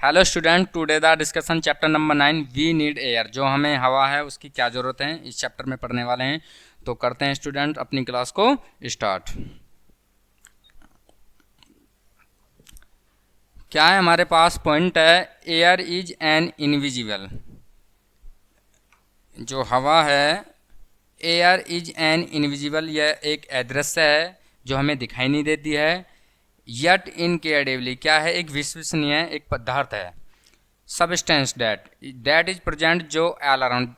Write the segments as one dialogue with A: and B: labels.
A: Hello student, today the discussion chapter number 9 we need air. जो हमें हवा है उसकी क्या ज़रूरत है इस चैप्टर में पढ़ने वाले हैं। तो करते हैं स्टूडेंट अपनी क्लास को स्टार्ट। क्या है हमारे पास पॉइंट है, एयर इज एन इनविजिबल। जो हवा है, एयर इज एन इनविजिबल, यह एक अदृश्य है जो हमें दिखाई नहीं देती है। यट इनक्रेडिबली, क्या है, एक विश्वसनीय एक पदार्थ है। सबस्टेंस दैट इज प्रेजेंट, जो ऑल अराउंड,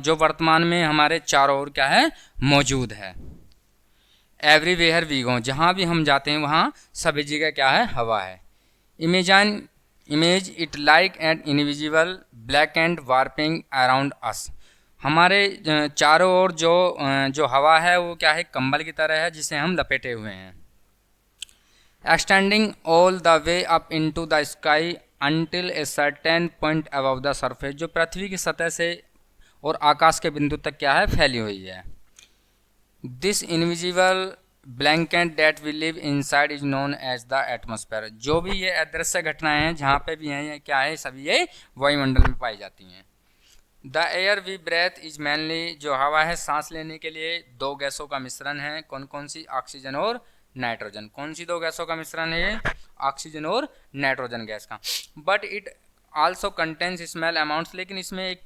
A: जो वर्तमान में हमारे चारों ओर क्या है, मौजूद है। एवरीवेयर वी गो, जहाँ भी हम जाते हैं वहाँ सभी जगह क्या है, हवा है। Imagine image it like an invisible blanket warping around us. हमारे चारों ओर जो हवा है वो क्या है, कंबल की तरह है जिसे हम लपेटे हुए हैं। Extending all the way up into the sky until a certain point above the surface, जो पृथ्वी की सतह से और आकाश के बिंदु तक क्या है, फैली हुई है। This invisible blanket that we live inside is known as the atmosphere. जो भी ये अदृश्य घटनाएं हैं जहाँ पे भी हैं, ये क्या है, सभी ये वायुमंडल में पाई जाती हैं। The air we breathe is mainly, जो हवा है सांस लेने के लिए दो गैसों का मिश्रण है। कौन कौन सी? ऑक्सीजन और नाइट्रोजन। कौन सी दो गैसों का मिश्रण है ये? ऑक्सीजन और नाइट्रोजन गैस का। But it also contains small amounts, लेकिन इसमें एक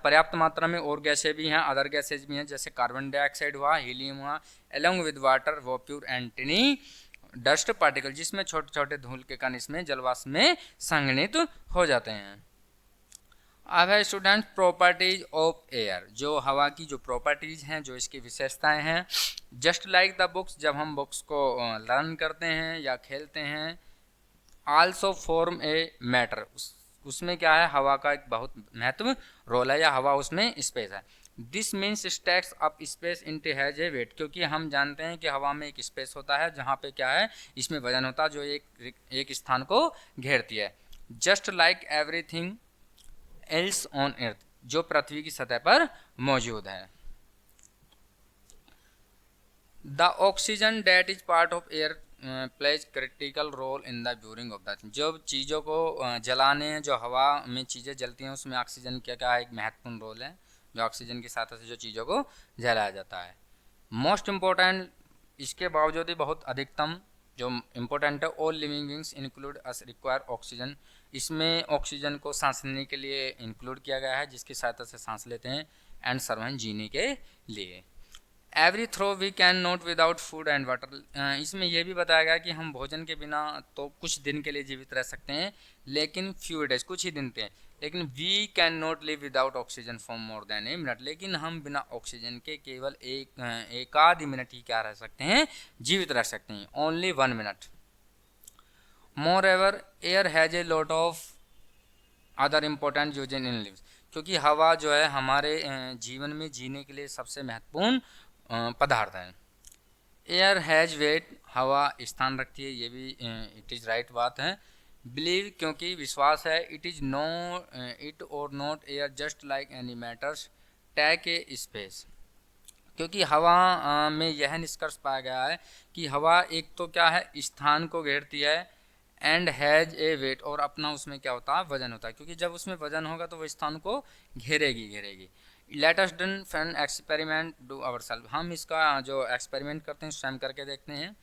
A: पर्याप्त मात्रा में और गैसें भी हैं, अदर गैसेज भी हैं, जैसे कार्बन डाइऑक्साइड हुआ, हीलियम हुआ, along with water, vapour and tiny dust particle, जिसमें छोटे छोटे धूल के कण इसमें जलवाष्प में संघनित हो जाते हैं। अब है स्टूडेंट प्रॉपर्टीज ऑफ एयर, जो हवा की जो प्रॉपर्टीज हैं, जो इसकी विशेषताएं हैं। जस्ट लाइक द बुक्स, जब हम बुक्स को लर्न करते हैं या खेलते हैं। आल्सो फॉर्म ए मैटर, उसमें क्या है, हवा का एक बहुत महत्व रोल है, या हवा उसमें स्पेस है। This means stacks up space into has a weight, क्योंकि हम जानते हैं कि हवा में एक स्पेस होता है जहाँ पे क्या है, इसमें वजन होता है जो एक स्थान को घेरती है। Just like everything else on earth, जो पृथ्वी की सतह पर मौजूद है। The oxygen that is part of air plays critical role in the burning of the, जो चीज़ों को जलाने, जो हवा में चीज़ें जलती हैं उसमें ऑक्सीजन क्या एक महत्वपूर्ण रोल है, जो ऑक्सीजन की सहायता से जो चीज़ों को जलाया जाता है। मोस्ट इम्पोर्टेंट, इसके बावजूद ही बहुत अधिकतम जो इम्पोर्टेंट है, ऑल लिविंग बींग्स इंक्लूड अस रिक्वायर ऑक्सीजन, इसमें ऑक्सीजन को सांस लेने के लिए इंक्लूड किया गया है, जिसकी सहायता से सांस लेते हैं, एंड सर्वाइव, जीने के लिए। Every throw we can not without food and water, इसमें यह भी बताया गया कि हम भोजन के बिना तो कुछ दिन के लिए जीवित रह सकते हैं, लेकिन फ्यू डेज, कुछ ही दिन के। लेकिन we can not live without oxygen for more than a minute, लेकिन हम बिना ऑक्सीजन के केवल एक आध मिनट ही क्या रह सकते हैं, जीवित रह सकते हैं, only 1 minute. Moreover air has a lot of other important use in lives, क्योंकि हवा जो है हमारे जीवन में जीने के लिए सबसे महत्वपूर्ण पदार्थ है। एयर हैज वेट, हवा स्थान रखती है, ये भी इट इज़ राइट बात है। बिलीव, क्योंकि विश्वास है। इट इज़ नो इट और not air just like any matters take a space, क्योंकि हवा में यह निष्कर्ष पाया गया है कि हवा एक तो क्या है, स्थान को घेरती है, एंड हैज ए वेट, और अपना उसमें क्या होता है, वजन होता है, क्योंकि जब उसमें वजन होगा तो वो स्थान को घेरेगी। Let us do fun experiment do ourselves, हम इसका जो एक्सपेरिमेंट करते हैं स्वयं करके देखते हैं।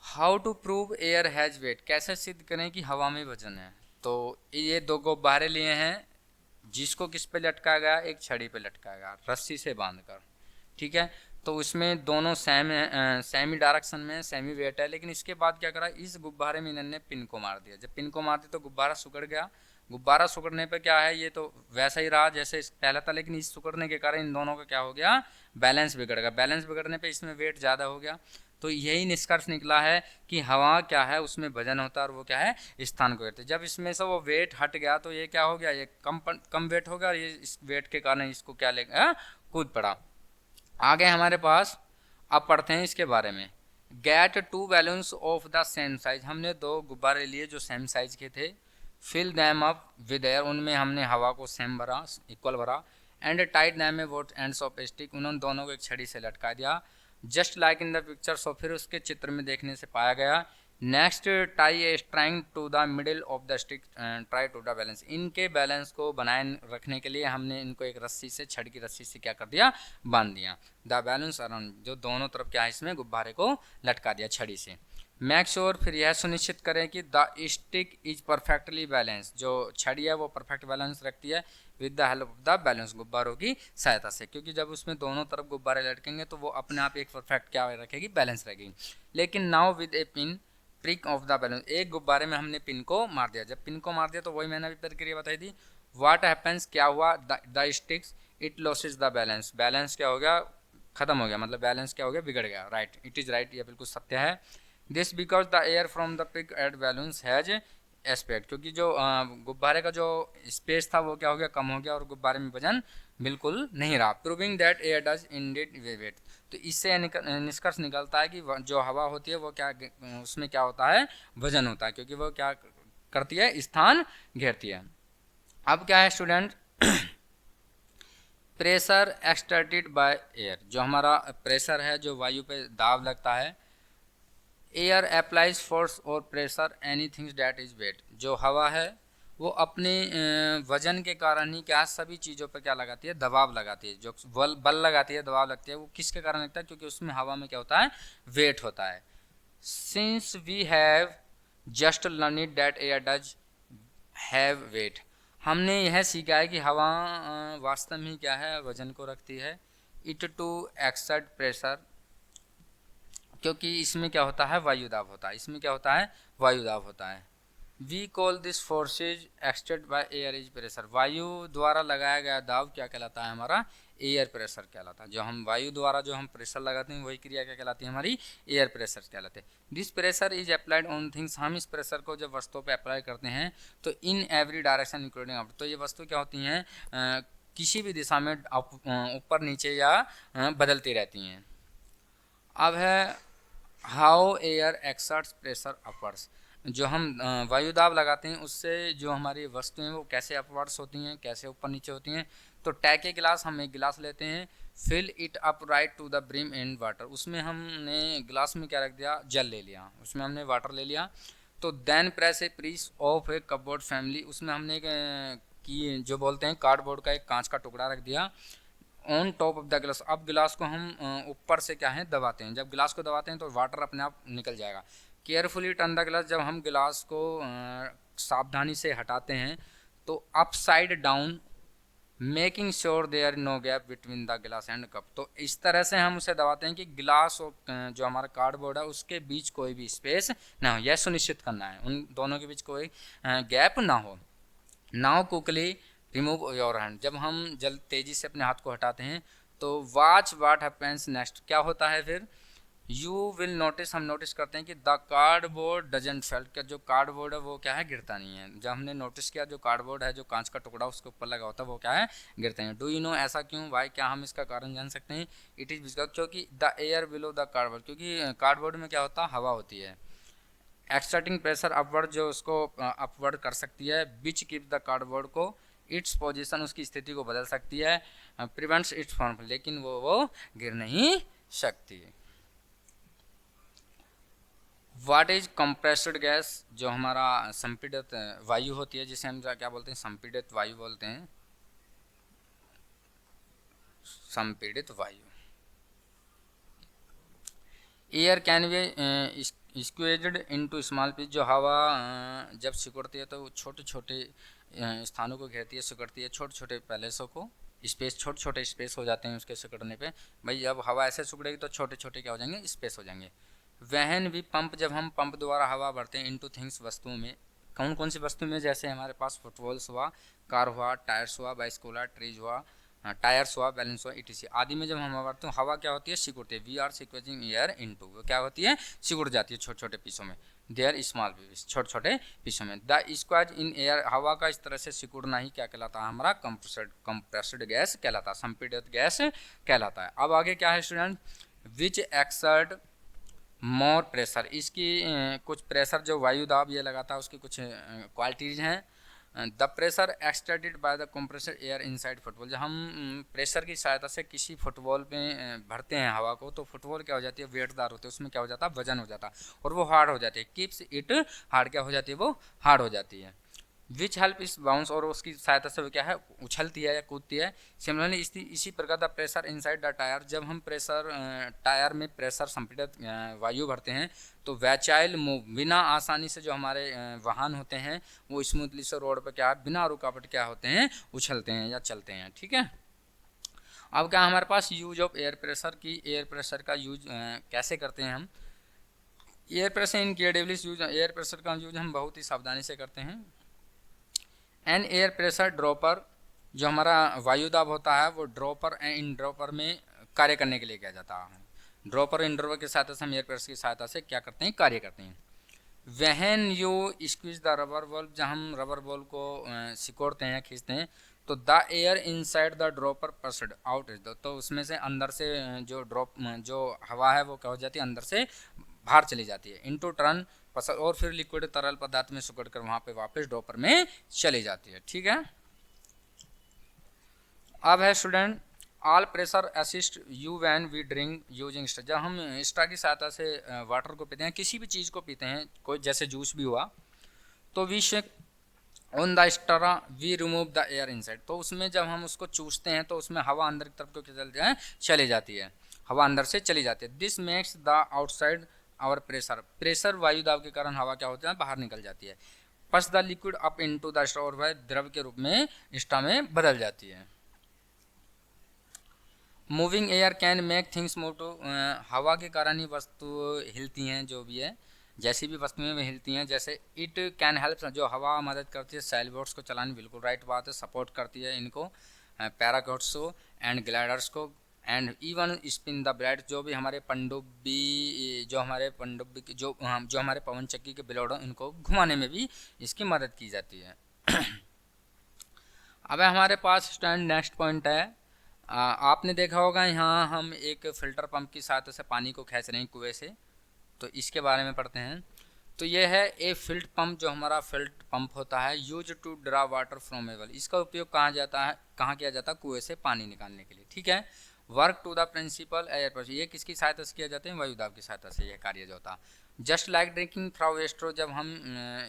A: How to prove air has weight, कैसे सिद्ध करें कि हवा में वजन है। तो ये दो गुब्बारे लिए हैं, जिसको किस पे लटकाया गया, एक छड़ी पे लटकाया गया रस्सी से बांधकर, ठीक है। तो उसमें दोनों सेमी डायरेक्शन में, सेमी वेट है, लेकिन इसके बाद क्या करा, इस गुब्बारे में इन्होंने पिन को मार दिया। जब पिन को मार दिया तो गुब्बारा सुकड़ गया। गुब्बारा सुकड़ने पे क्या है, ये तो वैसा ही रहा जैसे पहला था, लेकिन इस सुकड़ने के कारण इन दोनों का क्या हो गया, बैलेंस बिगड़ गया। बैलेंस बिगड़ने पे इसमें वेट ज़्यादा हो गया। तो यही निष्कर्ष निकला है कि हवा क्या है, उसमें वजन होता है, और वो क्या है, स्थान को घेरते। जब इसमें से वो वेट हट गया तो ये क्या हो गया, ये कम वेट हो गया, और ये इस वेट के कारण इसको क्या लेगा, कूद पड़ा। आगे हमारे पास अब पढ़ते हैं इसके बारे में। Get 2 balloons of the same size, हमने 2 गुब्बारे लिए जो सेम साइज के थे। Fill them up with air, उनमें हमने हवा को सेम भरा, इक्वल भरा। एंड टाइट दैम में वोट एंड्स ऑफ स्टिक, उन्होंने दोनों को एक छड़ी से लटका दिया। Just like in the picture, so फिर उसके चित्र में देखने से पाया गया next, tie a string to the middle of the stick, try to the balance. इनके बैलेंस को बनाए रखने के लिए हमने इनको एक रस्सी से, छड़ की रस्सी से क्या कर दिया, बांध दिया। द बैलेंस अराउंड, जो दोनों तरफ क्या है इसमें गुब्बारे को लटका दिया छड़ी से। मेक श्योर, फिर यह सुनिश्चित करें कि the stick is perfectly balance, जो छड़ी है वो परफेक्ट बैलेंस रखती है with the help of the balance, गुब्बारों की सहायता से, क्योंकि जब उसमें दोनों तरफ गुब्बारे लटकेंगे तो वो अपने आप एक परफेक्ट क्या रखेगी, बैलेंस रखेगी। लेकिन now with A pin prick of the balance, एक गुब्बारे में हमने पिन को मार दिया। जब पिन को मार दिया तो वही मैंने अभी प्रक्रिया बताई थी। व्हाट हैपेंस, क्या हुआ, the sticks it losses the balance, balance क्या हो गया, खत्म हो गया, मतलब बैलेंस क्या हो गया, बिगड़ गया। राइट, इट इज राइट, ये बिल्कुल सत्य है। This because the air from the pick at balance has aspect, क्योंकि जो गुब्बारे का जो स्पेस था वो क्या हो गया, कम हो गया, और गुब्बारे में वजन बिल्कुल नहीं रहा। Proving that air does indeed weight, तो इससे निष्कर्ष निकलता है कि जो हवा होती है वो क्या, उसमें क्या होता है, वजन होता है, क्योंकि वो क्या करती है, स्थान घेरती है। अब क्या है student, pressure exerted by air, जो हमारा प्रेशर है, जो वायु पे दाब लगता है। एयर अप्लाइज फोर्स और pressure anything that is weight, जो हवा है वो अपने वजन के कारण ही क्या सभी चीज़ों पर क्या लगाती है, दबाव लगाती है। जो बल लगाती है, दबाव लगती है, वो किसके कारण लगता है, क्योंकि उसमें हवा में क्या होता है, वेट होता है। Since we have just learn it that air does have weight, हमने यह सीखा है कि हवा वास्तव में क्या है, वजन को रखती है। इट टू एक्सर्ट प्रेशर, क्योंकि इसमें क्या होता है, वायुदाब होता है, इसमें क्या होता है, वायुदाब होता है। We call this forces exerted by air is pressure, वायु द्वारा लगाया गया दाब क्या कहलाता है, हमारा एयर प्रेशर कहलाता है। जो हम वायु द्वारा जो हम प्रेशर लगाते हैं वही क्रिया क्या कहलाती है, हमारी एयर प्रेशर कहलाते हैं। This pressure is applied on things, हम इस प्रेशर को जब वस्तुओं पे अप्लाई करते हैं तो in every direction including up, तो ये वस्तु क्या होती हैं, किसी भी दिशा में ऊपर नीचे या बदलती रहती हैं। अब है how air exerts pressure upwards, जो हम वायुदाब लगाते हैं उससे जो हमारी वस्तुएं वो कैसे अपवर्ड्स होती हैं, कैसे ऊपर नीचे होती हैं। तो टैक ए गिलास, हम एक गिलास लेते हैं, fill it up right to the brim in water, उसमें हमने गिलास में क्या रख दिया, जल ले लिया, उसमें हमने वाटर ले लिया। तो then press a piece of a cupboard family, उसमें हमने एक की जो बोलते हैं कार्डबोर्ड का एक कांच का टुकड़ा रख दिया ऑन टॉप ऑफ द गिलास। अब गिलास को हम ऊपर से क्या है, दबाते हैं। जब गिलास को दबाते हैं तो वाटर अपने आप निकल जाएगा। केयरफुली टर्न द गिलास, जब हम गिलास को सावधानी से हटाते हैं तो upside down, making sure there no gap between the glass and cup, तो इस तरह से हम उसे दबाते हैं कि गिलास और जो हमारा कार्डबोर्ड है उसके बीच कोई भी स्पेस ना हो, यह सुनिश्चित करना है, उन दोनों के बीच कोई गैप ना हो। नाउ कुकली रिमूव योर हैंड, जब हम जल्द तेजी से अपने हाथ को हटाते हैं तो वॉच व्हाट हैपेंस नेक्स्ट, क्या होता है फिर, यू विल नोटिस, हम नोटिस करते हैं कि द कार्डबोर्ड डजंट फेल, क्या जो कार्डबोर्ड है वो क्या है, गिरता नहीं है। जब हमने नोटिस किया जो कार्डबोर्ड है, जो कांच का टुकड़ा उसके ऊपर लगा होता है वो क्या है, गिरते हैं। डू यू नो, ऐसा क्यों, वाई, क्या हम इसका कारण जान सकते हैं। इट इज बिकॉज, क्योंकि the air below the cardboard, क्योंकि कार्डबोर्ड में क्या होता है, हवा होती है। एक्सर्टिंग प्रेशर अपवर्ड, जो उसको अपवर्ड कर सकती है, विच कीप द कार्डबोर्ड को इट्स पोजीशन, उसकी स्थिति को बदल सकती है। प्रिवेंट्स इट्स फॉर्म, लेकिन वो गिर नहीं सकती। व्हाट इज कंप्रेस्ड गैस, जो हमारा संपीड़ित वायु होती है, जिसे हम क्या बोलते हैं, संपीड़ित वायु बोलते हैं, संपीड़ित वायु। Air can be squeezed into small piece, जो हवा जब सिकुड़ती है तो छोटे छोटे स्थानों को घेरती है, सिकुड़ती है छोटे छोटे पैलेसों को, स्पेस, छोटे छोटे स्पेस हो जाते हैं उसके सिकुड़ने पे। भाई जब हवा ऐसे सिकुड़ेगी तो छोटे छोटे क्या हो जाएंगे, स्पेस हो जाएंगे। वहन भी पंप, जब हम पंप द्वारा हवा भरते हैं इनटू थिंग्स, वस्तुओं में, कौन कौन सी वस्तु में, जैसे हमारे पास फुटबॉल्स हुआ, कार हुआ, टायर्स हुआ, बाइस्कूल, ट्रीज हुआ, टायर्स हुआ, बैलेंस हुआ, ईटीसी आदि में जब हम हवा भरते हैं हवा क्या होती है, सिकुड़ती है। वी आर सिक्वेजिंग एयर इनटू, वो क्या होती है, सिकुड़ जाती है छोटे छोटे पीसों में। देयर स्मॉल पीस, छोटे छोटे पीसों में। द स्क्वाज इन एयर, हवा का इस तरह से सिकुड़ना ही क्या कहलाता है, हमारा कंप्रेस्ड गैस कहलाता है, संपीड़ित गैस कहलाता है। अब आगे क्या है स्टूडेंट, विच एक्सर्ट मोर प्रेशर, इसकी कुछ प्रेशर जो वायु दाब ये लगाता है उसकी कुछ क्वालिटीज़ हैं। The pressure exerted by the compressed air inside football. जब हम प्रेशर की सहायता से किसी फुटबॉल में भरते हैं हवा को, तो फुटबॉल क्या हो जाती है, वेटदार होती है, उसमें क्या हो जाता है, वजन हो जाता है और वो हार्ड हो जाती है। कीप्स इट हार्ड, क्या हो जाती है, वो हार्ड हो जाती है। विच हेल्प इस बाउंस, और उसकी सहायता से वो क्या है, उछलती है या कूदती है। सिमिलरली इसी प्रकार the pressure inside the tyre, जब हम प्रेशर टायर में प्रेशर संपीड़ित वायु भरते हैं तो वैचाइल मूव, बिना आसानी से जो हमारे वाहन होते हैं वो स्मूथली से रोड पर क्या है, बिना रुकावट क्या होते हैं, उछलते हैं या चलते हैं। ठीक है, अब क्या हमारे पास यूज ऑफ एयर प्रेशर की, एयर प्रेशर का यूज कैसे करते हैं हम। Air pressure incredibly use, air pressure का यूज हम बहुत ही सावधानी से करते हैं। एन एयर प्रेशर ड्रॉपर, जो हमारा वायु दाब होता है वो ड्रॉपर एंड इन ड्रॉपर में कार्य करने के लिए किया जाता है। ड्रॉपर इन ड्रॉपर की सहायता से हम एयर प्रेशर की सहायता से क्या करते हैं, कार्य करते हैं। वहन you squeeze the rubber ball, जब हम रबर बॉल को सिकोड़ते हैं, खींचते हैं, तो the air inside the dropper pushed out is the, तो उसमें से अंदर से जो ड्रॉप जो हवा है वो क्या हो जाती है, अंदर से बाहर चली जाती है। इनटू टर्न पसड, और फिर लिक्विड तरल पदार्थ में सिकुड़ कर वहां पे वापस ड्रॉपर में चली जाती है। ठीक है, अब है student all pressure assist you when we drink using straw, जब हम स्ट्रा की सहायता से वाटर को पीते हैं, किसी भी चीज़ को पीते हैं, कोई जैसे जूस भी हुआ, तो we shake on the straw we remove the air inside, तो उसमें जब हम उसको चूसते हैं तो उसमें हवा अंदर की तरफ को चली जाती है, हवा अंदर से चली जाती है। This makes the outside our pressure, pressure वायु दाब के कारण हवा क्या होता है, बाहर निकल जाती है। पस the liquid up into the straw, और वह द्रव के रूप में स्ट्रा में बदल जाती है। Moving air can make things move too, हवा के कारण ही वस्तु हिलती हैं, जो भी है जैसी भी वस्तुएं वे हिलती हैं। जैसे इट कैन हेल्प, जो हवा मदद करती है सेल बोट्स को चलाने, बिल्कुल राइट बात है, सपोर्ट करती है इनको, पैराकोट्स को एंड ग्लाइडर्स को, and even spin the blade, जो भी हमारे पनडुब्बी, जो हमारे पवन चक्की के ब्लेड, इनको घुमाने में भी इसकी मदद की जाती है। अब हमारे पास स्टैंड नेक्स्ट पॉइंट है, आपने देखा होगा यहाँ हम एक फ़िल्टर पंप की सहायता से पानी को खींच रहे हैं कुएं से, तो इसके बारे में पढ़ते हैं। तो ये है ए फिल्ट पंप, जो हमारा फिल्ट पंप होता है, use to draw water from a well, इसका उपयोग कहाँ किया जाता है, कुएं से पानी निकालने के लिए। ठीक है, work to the principle air pressure, ये किसकी सहायता से किया जाता है, वायुदाब की सहायता से यह कार्य जो होता है। जस्ट लाइक ड्रिंकिंग थ्रू स्ट्रो, जब हम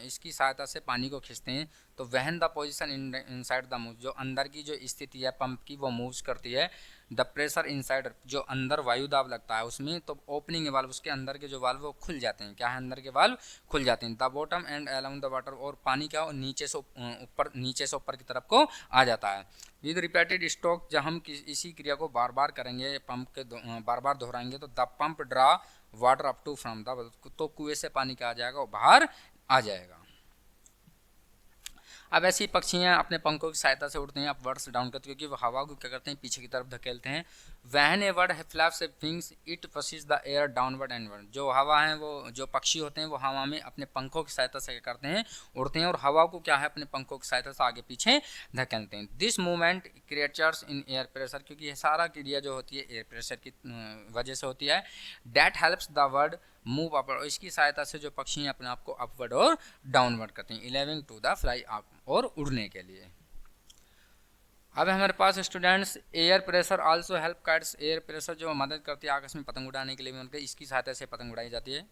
A: इसकी सहायता से पानी को खींचते हैं तो वहन the position inside the move, जो अंदर की जो स्थिति है पंप की वो मूव्स करती है। द प्रेशर इनसाइड, जो अंदर वायु दाब लगता है उसमें, तो ओपनिंग वाल्व, उसके अंदर के जो वाल्व वो खुल जाते हैं, क्या है, अंदर के वाल्व खुल जाते हैं। The bottom end allowed the water, और पानी क्या हो, नीचे से ऊपर की तरफ को आ जाता है। विद रिपीटेड स्ट्रोक, जब हम इसी क्रिया को बार बार करेंगे, पंप के बार बार दोहराएंगे, तो the pump draw water up to from the, तो कुएं से पानी क्या आ जाएगा, वो बाहर आ जाएगा। अब ऐसी पक्षियाँ अपने पंखों की सहायता से उड़ते हैं अपवर्ड्स डाउन करते, क्योंकि वो हवा को क्या करते हैं, पीछे की तरफ धकेलते हैं। When a bird flaps wings it pushes the air downward onward, जो हवा है वो, जो पक्षी होते हैं वो हवा में अपने पंखों की सहायता से क्या करते हैं, उड़ते हैं, और हवा को क्या है, अपने पंखों की सहायता से आगे पीछे धकेलते हैं। This movement creatures in air pressure, क्योंकि ये सारा क्रिया जो होती है एयर प्रेशर की वजह से होती है। That helps the word move upward, इसकी सहायता से जो पक्षी अपने आप को अपवर्ड और डाउनवर्ड करते हैं, allowing to the fly up, और उड़ने के लिए। अब हमारे पास students air pressure also help kites, air pressure जो मदद करती है आकाश में पतंग उड़ाने के लिए भी, इसकी सहायता से पतंग उड़ाई जाती है।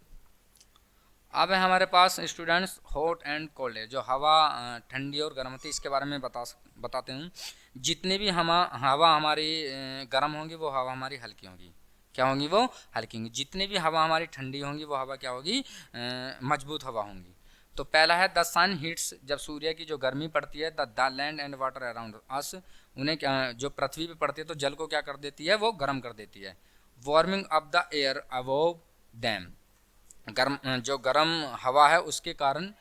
A: अब है हमारे पास students hot and cold air, जो हवा ठंडी और गर्म होती है, इसके बारे में बताते हूँ। जितने भी हवा हमारी गर्म होंगी वो हवा हमारी हल्की होगी, क्या होंगी, वो हल्की होंगी। जितने भी हवा हमारी ठंडी होंगी वो हवा क्या होगी, मजबूत हवा होंगी। तो पहला है द सन हीट्स, जब सूर्य की जो गर्मी पड़ती है, the land and water around us, उन्हें जो पृथ्वी पे पड़ती है तो जल को क्या कर देती है, वो गर्म कर देती है। Warming up the air above dam, जो गर्म हवा है उसके कारण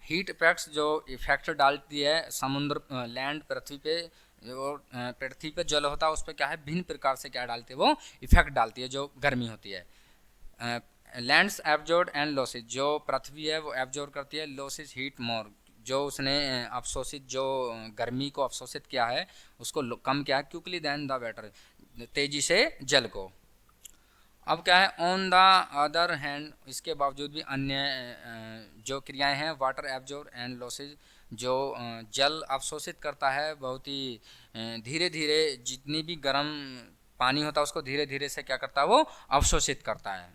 A: हीट इफेक्ट्स, जो इफेक्ट डालती है समुद्र लैंड पृथ्वी पे, जो पृथ्वी पे जल होता है उस पर क्या है, भिन्न प्रकार से क्या डालती है, वो इफेक्ट डालती है जो गर्मी होती है। लैंड्स एब्जॉर्ब एंड लॉसेज, जो पृथ्वी है वो एब्जॉर्ब करती है, लॉसेज हीट मोर, जो उसने अवशोषित, जो गर्मी को अवशोषित किया है उसको कम किया है, क्विकली देन द वाटर, तेजी से जल को। अब क्या है, ऑन द अदर हैंड, इसके बावजूद भी अन्य जो क्रियाएं हैं, वाटर एब्जॉर्ब एंड लॉसेज, जो जल अवशोषित करता है बहुत ही धीरे धीरे, जितनी भी गर्म पानी होता है उसको धीरे धीरे से क्या करता है वो अवशोषित करता है।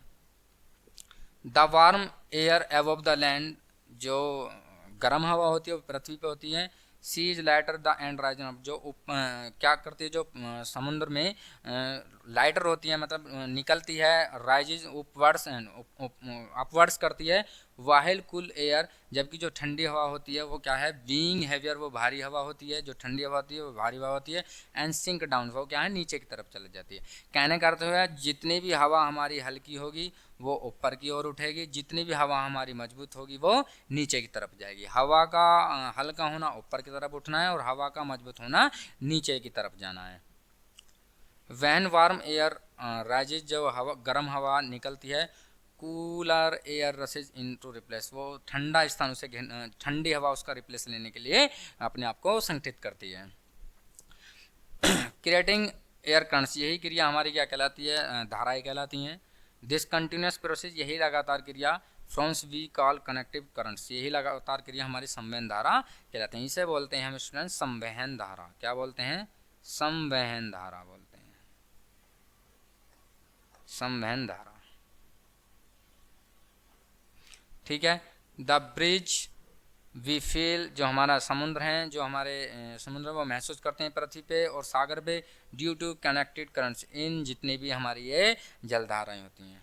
A: The warm air above the land, जो गर्म हवा होती है वो पृथ्वी पे होती है। Sea is lighter the and risen up, जो क्या करती है, जो समुद्र में लाइटर होती है, मतलब निकलती है, राइजेज उपवर्ड्स एंड अपवर्ड्स करती है। वाहिल कूल एयर, जबकि जो ठंडी हवा होती है वो क्या है, बीइंग हैवियर, वो भारी हवा होती है, जो ठंडी हवा होती है वो भारी हवा होती है। एंड सिंक डाउन, वो क्या है नीचे की तरफ चली जाती है। कहने का अर्थ है जितनी भी हवा हमारी हल्की होगी वो ऊपर की ओर उठेगी, जितनी भी हवा हमारी मजबूत होगी वो नीचे की तरफ जाएगी। हवा का हल्का होना ऊपर की तरफ उठना है और हवा का मजबूत होना नीचे की तरफ जाना है। वैन वार्म एयर राइजेज, जब हवा गर्म हवा निकलती है, cooler air rushes in to replace, वो ठंडा स्थान उसे ठंडी हवा उसका रिप्लेस लेने के लिए अपने आप को संगठित करती है। क्रिएटिंग एयर करंट्स, यही क्रिया हमारी क्या कहलाती है, धाराएं कहलाती हैं। दिस कंटिन्यूस प्रोसेस, यही लगातार क्रिया, forms we call connective currents, यही लगातार क्रिया हमारी संवहन धारा कहलाते हैं। इसे बोलते हैं हम स्टूडेंट संवहन धारा। क्या बोलते हैं, संवहन धारा बोलते हैं, संवहन धारा। ठीक है। द ब्रिज वी फील, जो हमारा समुद्र है, जो हमारे समुद्र वो महसूस करते हैं पृथ्वी पे और सागर पे, ड्यू टू कनेक्टेड करंट्स, इन जितने भी हमारी ये जलधाराएं होती हैं।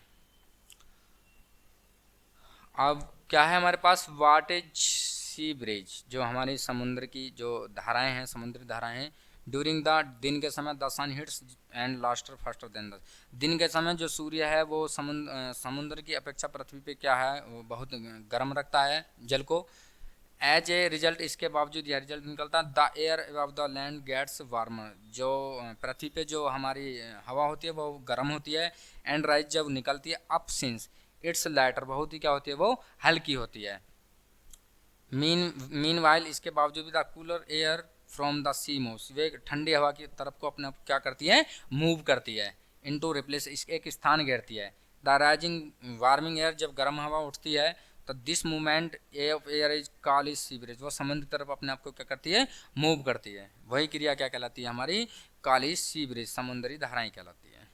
A: अब क्या है हमारे पास, वाट इज सी ब्रिज, जो हमारी समुद्र की जो धाराएं हैं, समुद्री धाराएं हैं। ड्यूरिंग द, दिन के समय the sun hits and lustre faster than the, दिन के समय जो सूर्य है वो समुद्र की अपेक्षा पृथ्वी पे क्या है, वो बहुत गर्म रखता है जल को। एज ए रिजल्ट, इसके बावजूद यह रिजल्ट निकलता है, the air above the land gets warmer, जो पृथ्वी पे जो हमारी हवा होती है वो गर्म होती है। एंड राइज, जब निकलती है, अप सिंस इट्स लाइटर, बहुत ही क्या होती है वो हल्की होती है। मीन वाइल, इसके बावजूद भी the cooler air from the sea moves, वे ठंडी हवा की तरफ को अपने क्या करती है, मूव करती है। इनटू रिप्लेस, इस एक स्थान घेरती है। द राइजिंग वार्मिंग एयर, जब गर्म हवा उठती है तो this movement of air is called is sewerage, वो समुद्र की तरफ अपने आप को क्या करती है, मूव करती है। वही क्रिया क्या कहलाती है हमारी, कॉलिज सीवरेज, समुद्री धाराएं कहलाती है।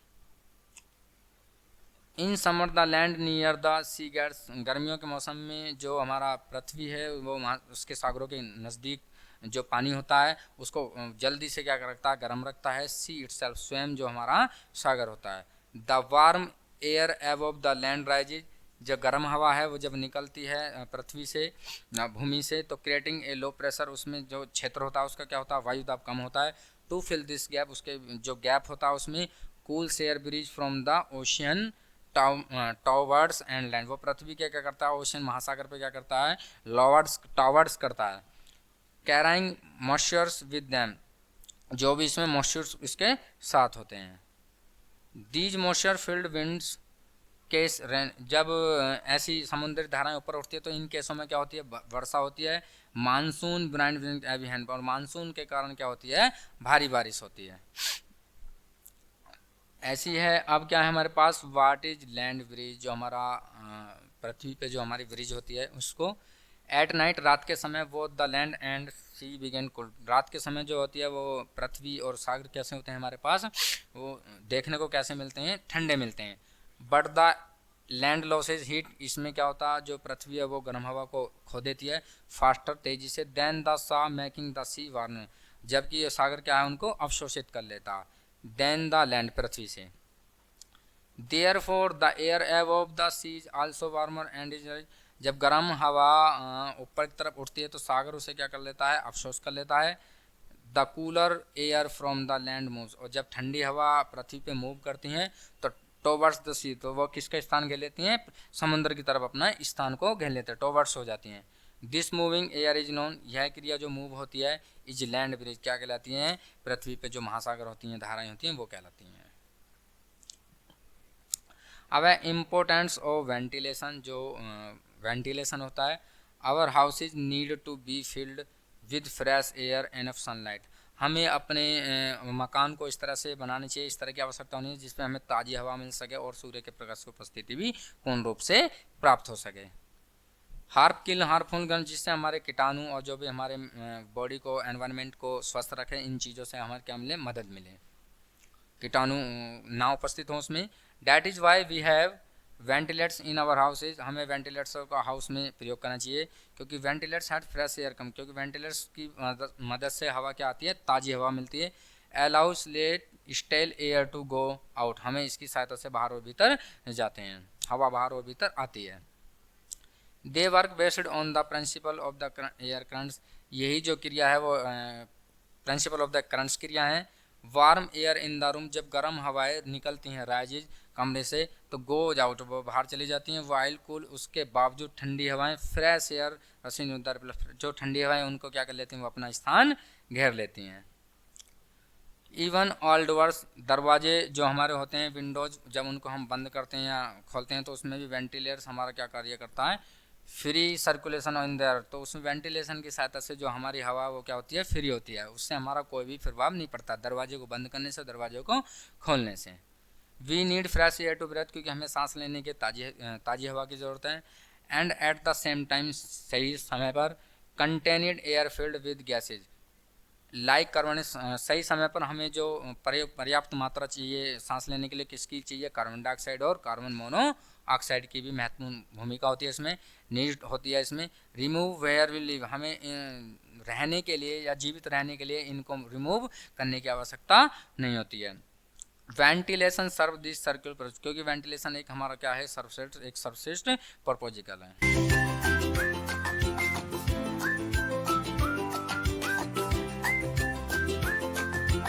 A: In summer the land near the sea gets, गर्मियों के मौसम में जो हमारा पृथ्वी है वो उसके सागरों के नज़दीक जो पानी होता है उसको जल्दी से क्या रखता है, गर्म रखता है। सी इटसेल्फ, स्वयं जो हमारा सागर होता है। The warm air above the land rises, जो गर्म हवा है वो जब निकलती है पृथ्वी से, भूमि से, तो क्रिएटिंग ए लो प्रेशर, उसमें जो क्षेत्र होता है उसका क्या होता है, वायु दाब कम होता है। टू फिल दिस गैप, उसके जो गैप होता है उसमें cool air bridge from the ocean towards and land, वो पृथ्वी क्या क्या करता है, ओशन महासागर पे क्या करता है, टॉवर्ड्स करता है। कैराइंग मॉइस्चर्स विद दैम, जो भी इसमें मॉइस्चर्स इसके साथ होते हैं। These moisture field winds case, जब ऐसी समुद्री धाराएं ऊपर उठती है तो इन केसों में क्या होती है, वर्षा होती है। मानसून ब्रांड विंड एवी हैंड, और मानसून के कारण क्या होती है, भारी बारिश होती है। ऐसी है। अब क्या है हमारे पास, वाट इज लैंड ब्रिज, जो हमारा पृथ्वी पे जो हमारी ब्रिज होती है उसको। एट नाइट, रात के समय, वो the land and sea begin cold, रात के समय जो होती है वो पृथ्वी और सागर कैसे होते हैं हमारे पास, वो देखने को कैसे मिलते हैं, ठंडे मिलते हैं। But the land losses heat, इसमें क्या होता है, जो पृथ्वी है वो गर्म हवा को खो देती है फास्टर, तेजी से। देन द सा मेकिंग द सी वार्म, जबकि ये सागर क्या है उनको अवशोषित कर लेता है। देन द लैंड, पृथ्वी से। Therefore the air above the seas also warmer and is, जब गर्म हवा ऊपर की तरफ उठती है तो सागर उसे क्या कर लेता है, अवशोष कर लेता है। The cooler air from the land moves, और जब ठंडी हवा पृथ्वी पे मूव करती हैं तो टोवर्ड्स द सी, तो वो किसका स्थान घेर लेती हैं, समुद्र की तरफ अपना स्थान को घेर लेते हैं, टोवर्ड्स हो जाती हैं। This moving air is known, यह क्रिया जो मूव होती है, इज लैंड ब्रिज, क्या कहलाती हैं, पृथ्वी पे जो महासागर होती हैं, धाराएं होती हैं, वो कहलाती हैं। अब है इम्पोर्टेंस ऑफ वेंटिलेशन, जो वेंटिलेशन होता है। Our houses need to be filled with fresh air and of sunlight, हमें अपने मकान को इस तरह से बनानी चाहिए, इस तरह की आवश्यकता होनी चाहिए जिसमें हमें ताज़ी हवा मिल सके और सूर्य के प्रकाश की उपस्थिति भी पूर्ण रूप से प्राप्त हो सके। हार्मफुल गैस जिससे हमारे कीटाणु और जो भी हमारे बॉडी को, एनवायरनमेंट को स्वस्थ रखे, इन चीज़ों से हमारे क्या मिले, मदद मिले, कीटाणु ना उपस्थित हो उसमें। That is why we have ventilators in our houses, हमें वेंटिलेटर्स का हाउस में प्रयोग करना चाहिए, क्योंकि ventilators had fresh air come, क्योंकि वेंटिलेटर्स की मदद से हवा क्या आती है, ताज़ी हवा मिलती है। Allows let stale air to go out, हमें इसकी सहायता से बाहर और भीतर जाते हैं, हवा बाहर और भीतर आती है। They work based on the principle of the air currents, यही जो क्रिया है वो प्रिंसिपल ऑफ द करंट्स क्रिया है। Warm air in the room, जब गर्म हवाएं निकलती हैं राइजेज कमरे से तो गोज आउट, वो बाहर चली जाती हैं। वाइल कूल, उसके बावजूद ठंडी हवाएं, फ्रेश एयर रसीन उदर, जो ठंडी हवाएं उनको क्या कर लेती हैं, वो अपना स्थान घेर लेती हैं। इवन ऑल डोर्स, दरवाजे जो हमारे होते हैं, विंडोज, जब उनको हम बंद करते हैं या खोलते हैं तो उसमें भी वेंटिलेटर्स हमारा क्या कार्य करता है, फ्री सर्कुलेशन इन देयर, तो उसमें वेंटिलेशन की सहायता से जो हमारी हवा वो क्या होती है, फ्री होती है, उससे हमारा कोई भी प्रभाव नहीं पड़ता दरवाजे को बंद करने से, दरवाजे को खोलने से। We need fresh air to breathe, क्योंकि हमें सांस लेने के ताज़ी हवा की ज़रूरत है। And at the same time, सही समय पर, contained air filled with gases, like carbon, सही समय पर हमें जो पर्याप्त मात्रा चाहिए सांस लेने के लिए, किसकी चाहिए, कार्बन डाइऑक्साइड और कार्बन मोनोऑक्साइड की भी महत्वपूर्ण भूमिका होती है इसमें, नीड होती है इसमें। रिमूव वेयर विल लिव, हमें रहने के लिए या जीवित रहने के लिए इनको रिमूव करने की आवश्यकता नहीं होती है। Ventilation serve this circular process, क्योंकि वेंटिलेशन एक हमारा क्या है, सर्वश्रेष्ठ, एक सर्वश्रेष्ठ प्रपोजिकल है।